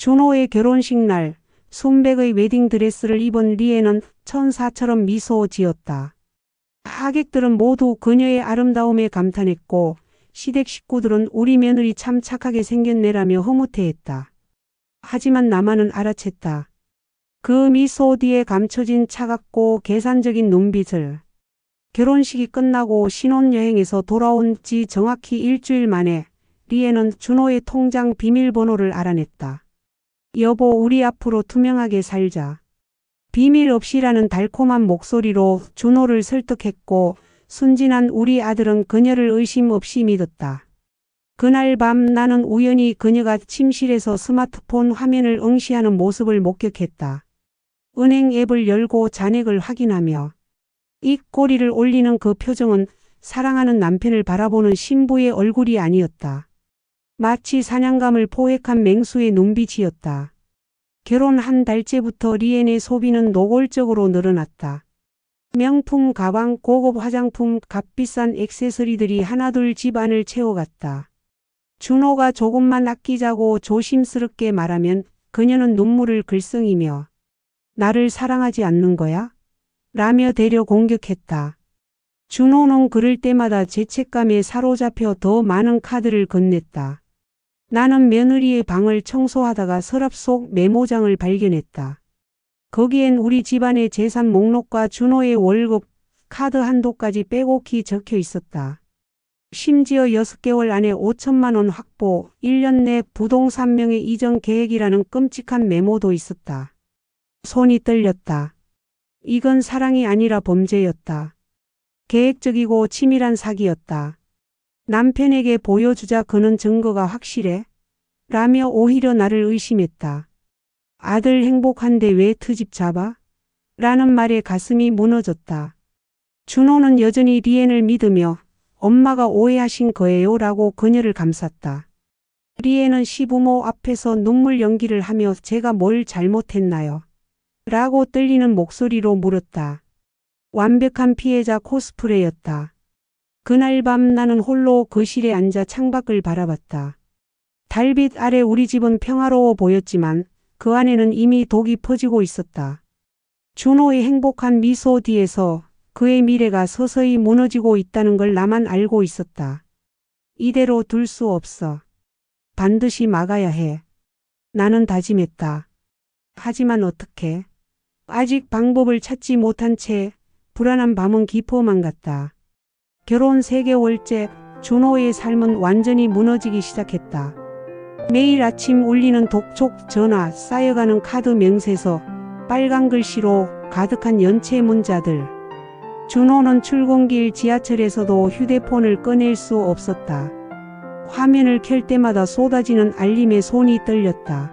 준호의 결혼식 날 순백의 웨딩드레스를 입은 리에는 천사처럼 미소 지었다. 하객들은 모두 그녀의 아름다움에 감탄했고 시댁 식구들은 우리 며느리 참 착하게 생겼네라며 흐뭇해했다. 하지만 나만은 알아챘다. 그 미소 뒤에 감춰진 차갑고 계산적인 눈빛을. 결혼식이 끝나고 신혼여행에서 돌아온 지 정확히 일주일 만에 리에는 준호의 통장 비밀번호를 알아냈다. 여보, 우리 앞으로 투명하게 살자. 비밀 없이라는 달콤한 목소리로 준호를 설득했고 순진한 우리 아들은 그녀를 의심 없이 믿었다. 그날 밤 나는 우연히 그녀가 침실에서 스마트폰 화면을 응시하는 모습을 목격했다. 은행 앱을 열고 잔액을 확인하며 입꼬리를 올리는 그 표정은 사랑하는 남편을 바라보는 신부의 얼굴이 아니었다. 마치 사냥감을 포획한 맹수의 눈빛이었다. 결혼 한 달째부터 리엔의 소비는 노골적으로 늘어났다. 명품 가방, 고급 화장품, 값비싼 액세서리들이 하나둘 집안을 채워갔다. 준호가 조금만 아끼자고 조심스럽게 말하면 그녀는 눈물을 글썽이며 나를 사랑하지 않는 거야? 라며 대려 공격했다. 준호는 그럴 때마다 죄책감에 사로잡혀 더 많은 카드를 건넸다. 나는 며느리의 방을 청소하다가 서랍 속 메모장을 발견했다. 거기엔 우리 집안의 재산 목록과 준호의 월급, 카드 한도까지 빼곡히 적혀 있었다. 심지어 6개월 안에 5천만 원 확보, 1년 내 부동산 명의 이전 계획이라는 끔찍한 메모도 있었다. 손이 떨렸다. 이건 사랑이 아니라 범죄였다. 계획적이고 치밀한 사기였다. 남편에게 보여주자 그는 증거가 확실해? 라며 오히려 나를 의심했다. 아들 행복한데 왜 트집 잡아? 라는 말에 가슴이 무너졌다. 준호는 여전히 리엔을 믿으며 엄마가 오해하신 거예요 라고 그녀를 감쌌다. 리엔은 시부모 앞에서 눈물 연기를 하며 제가 뭘 잘못했나요? 라고 떨리는 목소리로 물었다. 완벽한 피해자 코스프레였다. 그날 밤 나는 홀로 거실에 앉아 창밖을 바라봤다. 달빛 아래 우리 집은 평화로워 보였지만 그 안에는 이미 독이 퍼지고 있었다. 준호의 행복한 미소 뒤에서 그의 미래가 서서히 무너지고 있다는 걸 나만 알고 있었다. 이대로 둘 수 없어. 반드시 막아야 해. 나는 다짐했다. 하지만 어떻게? 아직 방법을 찾지 못한 채 불안한 밤은 깊어만 갔다. 결혼 3개월째 준호의 삶은 완전히 무너지기 시작했다. 매일 아침 울리는 독촉 전화, 쌓여가는 카드 명세서, 빨간 글씨로 가득한 연체 문자들. 준호는 출근길 지하철에서도 휴대폰을 꺼낼 수 없었다. 화면을 켤 때마다 쏟아지는 알림에 손이 떨렸다.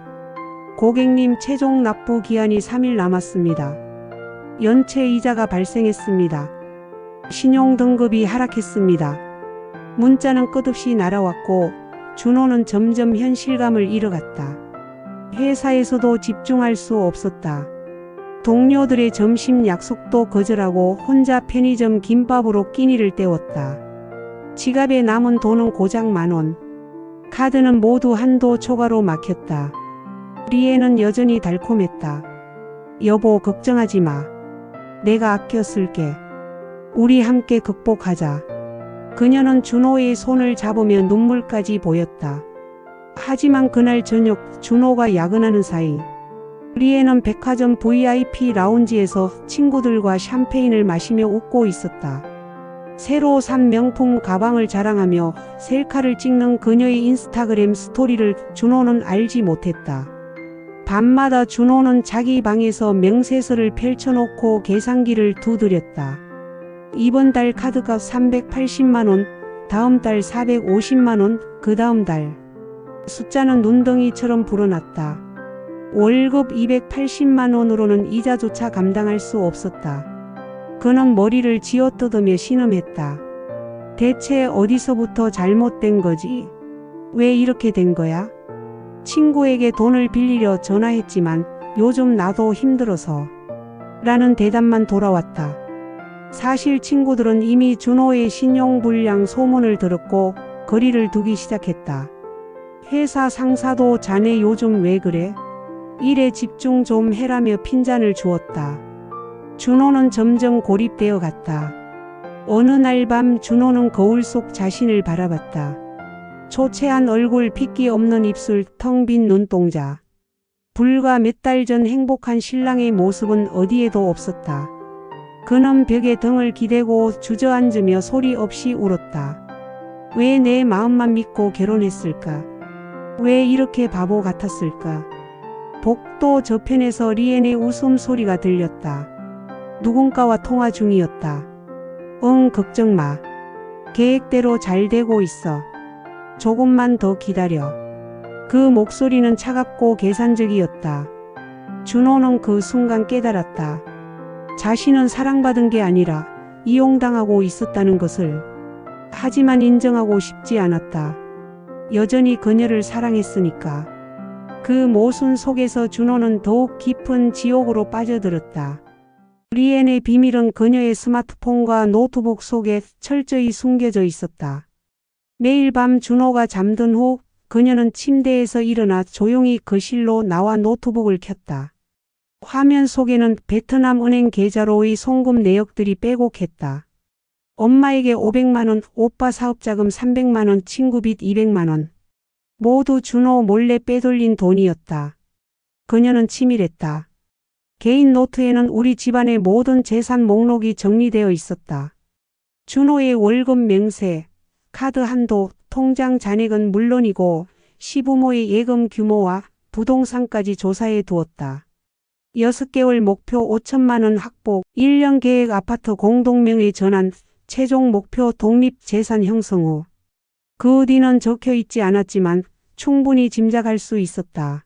고객님, 최종 납부 기한이 3일 남았습니다. 연체 이자가 발생했습니다. 신용등급이 하락했습니다. 문자는 끝없이 날아왔고 준호는 점점 현실감을 잃어갔다. 회사에서도 집중할 수 없었다. 동료들의 점심 약속도 거절하고 혼자 편의점 김밥으로 끼니를 때웠다. 지갑에 남은 돈은 고작 10,000원. 카드는 모두 한도 초과로 막혔다. 리에는 여전히 달콤했다. 여보, 걱정하지 마. 내가 아껴 쓸게. 우리 함께 극복하자. 그녀는 준호의 손을 잡으며 눈물까지 보였다. 하지만 그날 저녁 준호가 야근하는 사이 리에는 백화점 VIP 라운지에서 친구들과 샴페인을 마시며 웃고 있었다. 새로 산 명품 가방을 자랑하며 셀카를 찍는 그녀의 인스타그램 스토리를 준호는 알지 못했다. 밤마다 준호는 자기 방에서 명세서를 펼쳐놓고 계산기를 두드렸다. 이번 달 카드값 380만 원, 다음 달 450만 원, 그 다음 달. 숫자는 눈덩이처럼 불어났다. 월급 280만 원으로는 이자조차 감당할 수 없었다. 그는 머리를 쥐어뜯으며 신음했다. 대체 어디서부터 잘못된 거지? 왜 이렇게 된 거야? 친구에게 돈을 빌리려 전화했지만 요즘 나도 힘들어서 라는 대답만 돌아왔다. 사실 친구들은 이미 준호의 신용불량 소문을 들었고 거리를 두기 시작했다. 회사 상사도 자네 요즘 왜 그래? 일에 집중 좀 해라며 핀잔을 주었다. 준호는 점점 고립되어 갔다. 어느 날 밤 준호는 거울 속 자신을 바라봤다. 초췌한 얼굴, 핏기 없는 입술, 텅 빈 눈동자. 불과 몇 달 전 행복한 신랑의 모습은 어디에도 없었다. 그는 벽에 등을 기대고 주저앉으며 소리 없이 울었다. 왜 내 마음만 믿고 결혼했을까? 왜 이렇게 바보 같았을까? 복도 저편에서 리엔의 웃음소리가 들렸다. 누군가와 통화 중이었다. 응, 걱정 마. 계획대로 잘 되고 있어. 조금만 더 기다려. 그 목소리는 차갑고 계산적이었다. 준호는 그 순간 깨달았다. 자신은 사랑받은 게 아니라 이용당하고 있었다는 것을. 하지만 인정하고 싶지 않았다. 여전히 그녀를 사랑했으니까. 그 모순 속에서 준호는 더욱 깊은 지옥으로 빠져들었다. 리엔의 비밀은 그녀의 스마트폰과 노트북 속에 철저히 숨겨져 있었다. 매일 밤 준호가 잠든 후 그녀는 침대에서 일어나 조용히 거실로 나와 노트북을 켰다. 화면 속에는 베트남 은행 계좌로의 송금 내역들이 빼곡했다. 엄마에게 500만 원, 오빠 사업자금 300만 원, 친구 빚 200만 원. 모두 준호 몰래 빼돌린 돈이었다. 그녀는 치밀했다. 개인 노트에는 우리 집안의 모든 재산 목록이 정리되어 있었다. 준호의 월급 명세, 카드 한도, 통장 잔액은 물론이고 시부모의 예금 규모와 부동산까지 조사해 두었다. 6개월 목표 5천만 원 확보, 1년 계획 아파트 공동명의 전환, 최종 목표 독립재산 형성 후. 그 뒤는 적혀 있지 않았지만 충분히 짐작할 수 있었다.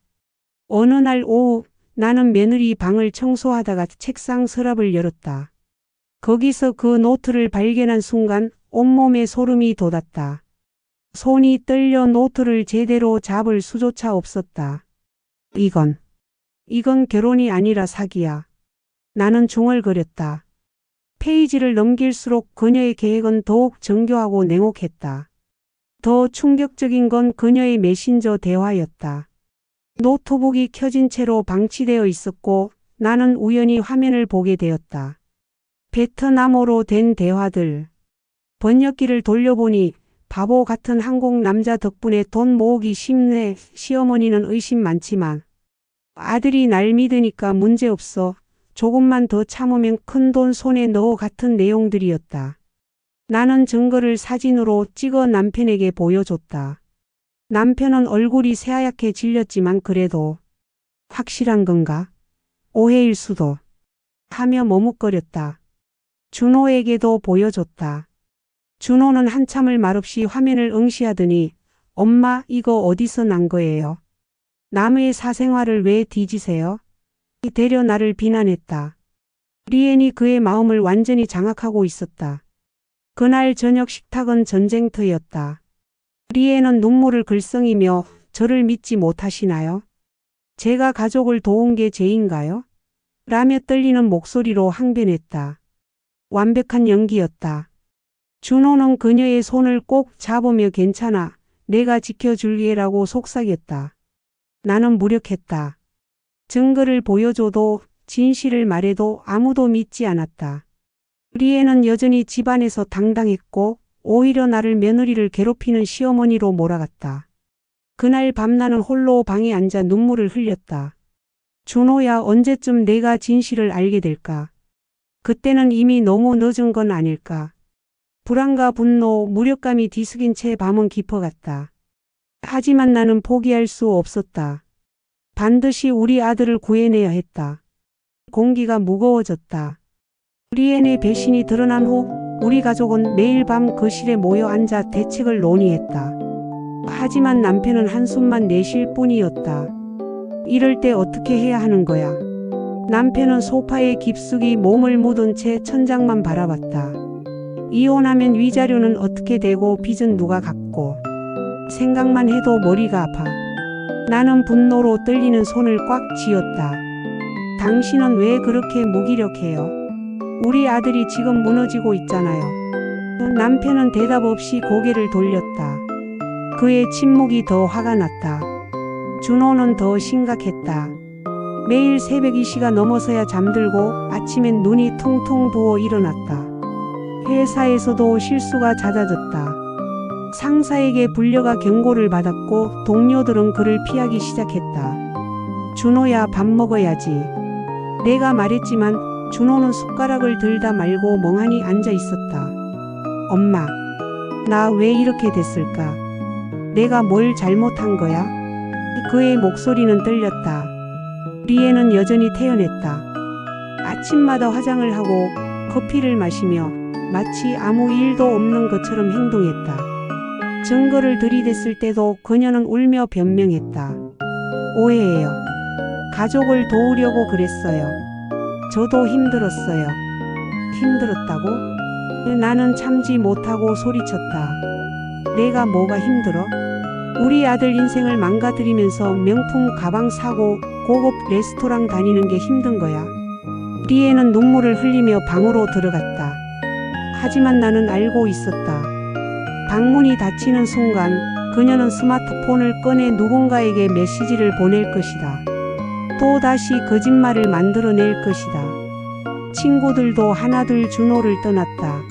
어느 날 오후 나는 며느리 방을 청소하다가 책상 서랍을 열었다. 거기서 그 노트를 발견한 순간 온몸에 소름이 돋았다. 손이 떨려 노트를 제대로 잡을 수조차 없었다. 이건 결혼이 아니라 사기야. 나는 중얼거렸다. 페이지를 넘길수록 그녀의 계획은 더욱 정교하고 냉혹했다. 더 충격적인 건 그녀의 메신저 대화였다. 노트북이 켜진 채로 방치되어 있었고 나는 우연히 화면을 보게 되었다. 베트남어로 된 대화들. 번역기를 돌려보니 바보 같은 한국 남자 덕분에 돈 모으기 쉽네. 시어머니는 의심 많지만 아들이 날 믿으니까 문제없어. 조금만 더 참으면 큰돈 손에 넣어 같은 내용들이었다. 나는 증거를 사진으로 찍어 남편에게 보여줬다. 남편은 얼굴이 새하얗게 질렸지만 그래도 확실한 건가? 오해일 수도 하며 머뭇거렸다. 준호에게도 보여줬다. 준호는 한참을 말없이 화면을 응시하더니 엄마 이거 어디서 난 거예요? 남의 사생활을 왜 뒤지세요? 되려 나를 비난했다. 리엔이 그의 마음을 완전히 장악하고 있었다. 그날 저녁 식탁은 전쟁터였다. 리엔은 눈물을 글썽이며 저를 믿지 못하시나요? 제가 가족을 도운 게 죄인가요? 라며 떨리는 목소리로 항변했다. 완벽한 연기였다. 준호는 그녀의 손을 꼭 잡으며 괜찮아. 내가 지켜줄게라고 속삭였다. 나는 무력했다. 증거를 보여줘도 진실을 말해도 아무도 믿지 않았다. 리엔은 여전히 집안에서 당당했고 오히려 나를 며느리를 괴롭히는 시어머니로 몰아갔다. 그날 밤 나는 홀로 방에 앉아 눈물을 흘렸다. 준호야, 언제쯤 내가 진실을 알게 될까? 그때는 이미 너무 늦은 건 아닐까? 불안과 분노, 무력감이 뒤섞인 채 밤은 깊어갔다. 하지만 나는 포기할 수 없었다. 반드시 우리 아들을 구해내야 했다. 공기가 무거워졌다. 리엔의 배신이 드러난 후 우리 가족은 매일 밤 거실에 모여 앉아 대책을 논의했다. 하지만 남편은 한숨만 내쉴 뿐이었다. 이럴 때 어떻게 해야 하는 거야? 남편은 소파에 깊숙이 몸을 묻은 채 천장만 바라봤다. 이혼하면 위자료는 어떻게 되고 빚은 누가 갚고. 생각만 해도 머리가 아파. 나는 분노로 떨리는 손을 꽉 쥐었다. 당신은 왜 그렇게 무기력해요? 우리 아들이 지금 무너지고 있잖아요. 남편은 대답 없이 고개를 돌렸다. 그의 침묵이 더 화가 났다. 준호는 더 심각했다. 매일 새벽 2시가 넘어서야 잠들고 아침엔 눈이 퉁퉁 부어 일어났다. 회사에서도 실수가 잦아졌다. 상사에게 불려가 경고를 받았고 동료들은 그를 피하기 시작했다. 준호야, 밥 먹어야지. 내가 말했지만 준호는 숟가락을 들다 말고 멍하니 앉아 있었다. 엄마, 나 왜 이렇게 됐을까? 내가 뭘 잘못한 거야? 그의 목소리는 떨렸다. 리에는 여전히 태연했다. 아침마다 화장을 하고 커피를 마시며 마치 아무 일도 없는 것처럼 행동했다. 증거를 들이댔을 때도 그녀는 울며 변명했다. 오해예요. 가족을 도우려고 그랬어요. 저도 힘들었어요. 힘들었다고? 나는 참지 못하고 소리쳤다. 내가 뭐가 힘들어? 우리 아들 인생을 망가뜨리면서 명품 가방 사고 고급 레스토랑 다니는 게 힘든 거야. 리에는 눈물을 흘리며 방으로 들어갔다. 하지만 나는 알고 있었다. 방문이 닫히는 순간 그녀는 스마트폰을 꺼내 누군가에게 메시지를 보낼 것이다. 또 다시 거짓말을 만들어낼 것이다. 친구들도 하나둘 준호를 떠났다.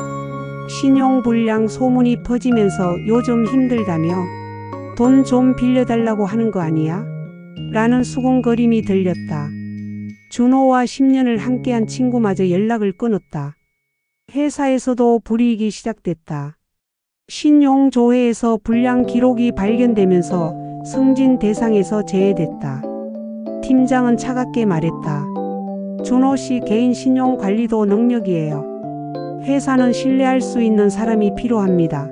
신용불량 소문이 퍼지면서 요즘 힘들다며 돈 좀 빌려달라고 하는 거 아니야? 라는 수군거림이 들렸다. 준호와 10년을 함께한 친구마저 연락을 끊었다. 회사에서도 불이익이 시작됐다. 신용조회에서 불량 기록이 발견되면서 승진 대상에서 제외됐다. 팀장은 차갑게 말했다. 준호 씨 개인 신용 관리도 능력이에요. 회사는 신뢰할 수 있는 사람이 필요합니다.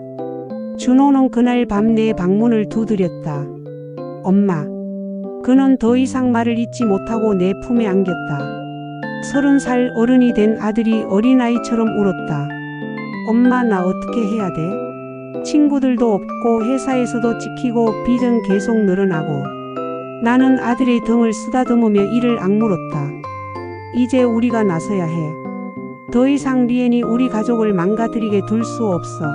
준호는 그날 밤 내 방문을 두드렸다. 엄마. 그는 더 이상 말을 잇지 못하고 내 품에 안겼다. 30살 어른이 된 아들이 어린아이처럼 울었다. 엄마, 나 어떻게 해야 돼? 친구들도 없고 회사에서도 찍히고 빚은 계속 늘어나고 나는 아들의 등을 쓰다듬으며 이를 악물었다. 이제 우리가 나서야 해. 더 이상 리엔이 우리 가족을 망가뜨리게 둘 수 없어.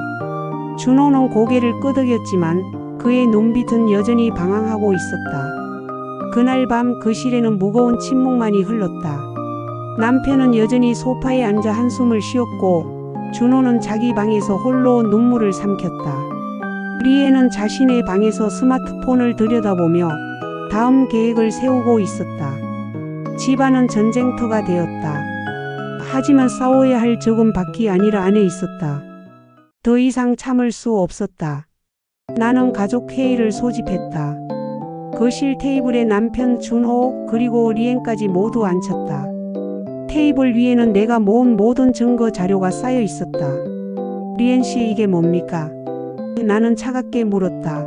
준호는 고개를 끄덕였지만 그의 눈빛은 여전히 방황하고 있었다. 그날 밤 거실에는 무거운 침묵만이 흘렀다. 남편은 여전히 소파에 앉아 한숨을 쉬었고 준호는 자기 방에서 홀로 눈물을 삼켰다. 리에는 자신의 방에서 스마트폰을 들여다보며 다음 계획을 세우고 있었다. 집안은 전쟁터가 되었다. 하지만 싸워야 할 적은 밖이 아니라 안에 있었다. 더 이상 참을 수 없었다. 나는 가족 회의를 소집했다. 거실 테이블에 남편 준호 그리고 리엔까지 모두 앉혔다. 테이블 위에는 내가 모은 모든 증거 자료가 쌓여 있었다. 리엔 씨, 이게 뭡니까? 나는 차갑게 물었다.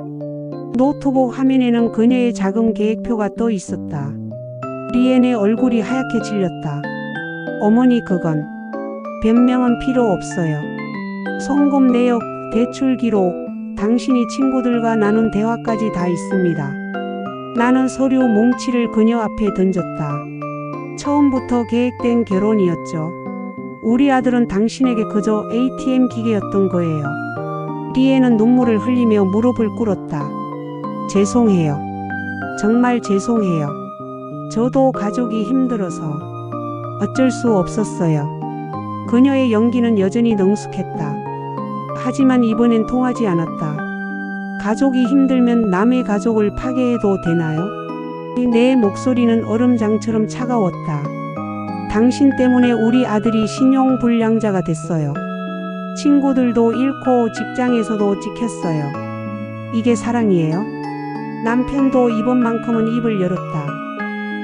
노트북 화면에는 그녀의 자금 계획표가 떠 있었다. 리엔의 얼굴이 하얗게 질렸다. 어머니, 그건 변명은 필요 없어요. 송금 내역, 대출 기록, 당신이 친구들과 나눈 대화까지 다 있습니다. 나는 서류 뭉치를 그녀 앞에 던졌다. 처음부터 계획된 결혼이었죠. 우리 아들은 당신에게 그저 ATM 기계였던 거예요. 리에는 눈물을 흘리며 무릎을 꿇었다. 죄송해요. 정말 죄송해요. 저도 가족이 힘들어서 어쩔 수 없었어요. 그녀의 연기는 여전히 능숙했다. 하지만 이번엔 통하지 않았다. 가족이 힘들면 남의 가족을 파괴해도 되나요? 내 목소리는 얼음장처럼 차가웠다. 당신 때문에 우리 아들이 신용불량자가 됐어요. 친구들도 잃고 직장에서도 찍혔어요. 이게 사랑이에요? 남편도 이번만큼은 입을 열었다.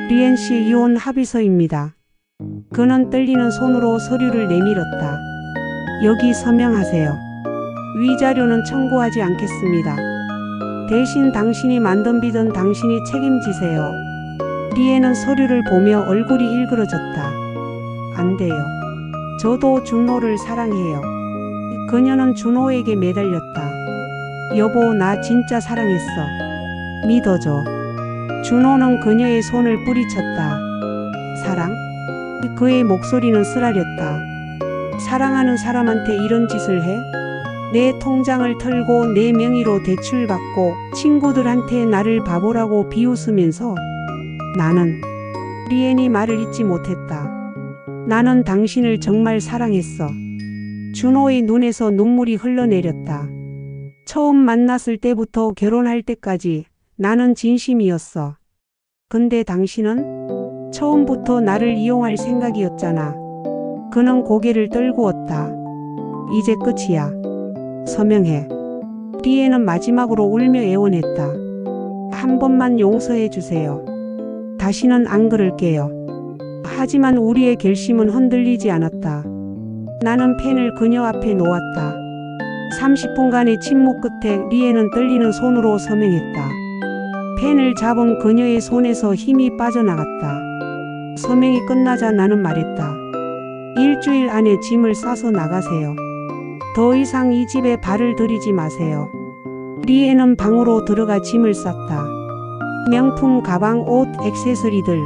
리엔 씨 이혼 합의서입니다. 그는 떨리는 손으로 서류를 내밀었다. 여기 서명하세요. 위자료는 청구하지 않겠습니다. 대신 당신이 만든 빚은 당신이 책임지세요. 리에는 서류를 보며 얼굴이 일그러졌다. 안 돼요. 저도 준호를 사랑해요. 그녀는 준호에게 매달렸다. 여보, 나 진짜 사랑했어. 믿어줘. 준호는 그녀의 손을 뿌리쳤다. 사랑? 그의 목소리는 쓰라렸다. 사랑하는 사람한테 이런 짓을 해? 내 통장을 털고 내 명의로 대출받고 친구들한테 나를 바보라고 비웃으면서 나는 리엔이 말을 잊지 못했다. 나는 당신을 정말 사랑했어. 준호의 눈에서 눈물이 흘러내렸다. 처음 만났을 때부터 결혼할 때까지 나는 진심이었어. 근데 당신은 처음부터 나를 이용할 생각이었잖아. 그는 고개를 떨구었다. 이제 끝이야. 서명해. 리에는 마지막으로 울며 애원했다. 한 번만 용서해 주세요. 다시는 안 그럴게요. 하지만 우리의 결심은 흔들리지 않았다. 나는 펜을 그녀 앞에 놓았다. 30분간의 침묵 끝에 리에는 떨리는 손으로 서명했다. 펜을 잡은 그녀의 손에서 힘이 빠져나갔다. 서명이 끝나자 나는 말했다. 일주일 안에 짐을 싸서 나가세요. 더 이상 이 집에 발을 들이지 마세요. 리에는 방으로 들어가 짐을 쌌다. 명품 가방, 옷, 액세서리들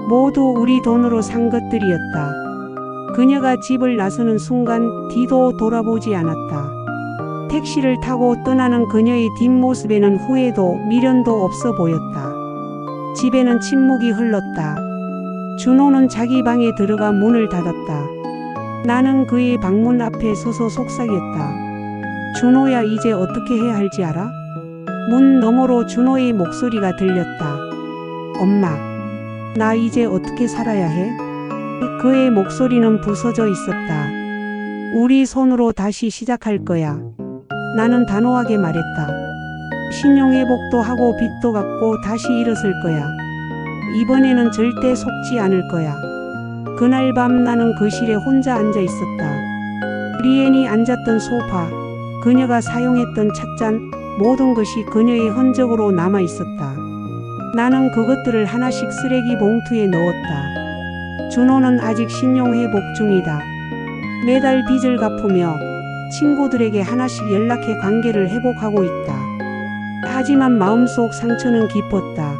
모두 우리 돈으로 산 것들이었다. 그녀가 집을 나서는 순간 뒤도 돌아보지 않았다. 택시를 타고 떠나는 그녀의 뒷모습에는 후회도 미련도 없어 보였다. 집에는 침묵이 흘렀다. 준호는 자기 방에 들어가 문을 닫았다. 나는 그의 방문 앞에 서서 속삭였다. 준호야, 이제 어떻게 해야 할지 알아? 문 너머로 준호의 목소리가 들렸다. 엄마, 나 이제 어떻게 살아야 해? 그의 목소리는 부서져 있었다. 우리 손으로 다시 시작할 거야. 나는 단호하게 말했다. 신용회복도 하고 빚도 갚고 다시 일어설 거야. 이번에는 절대 속지 않을 거야. 그날 밤 나는 거실에 혼자 앉아 있었다. 리엔이 앉았던 소파, 그녀가 사용했던 찻잔, 모든 것이 그녀의 흔적으로 남아 있었다. 나는 그것들을 하나씩 쓰레기 봉투에 넣었다. 준호는 아직 신용회복 중이다. 매달 빚을 갚으며 친구들에게 하나씩 연락해 관계를 회복하고 있다. 하지만 마음속 상처는 깊었다.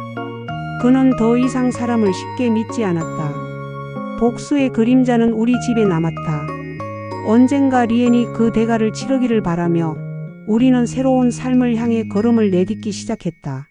그는 더 이상 사람을 쉽게 믿지 않았다. 복수의 그림자는 우리 집에 남았다. 언젠가 리엔이 그 대가를 치르기를 바라며 우리는 새로운 삶을 향해 걸음을 내딛기 시작했다.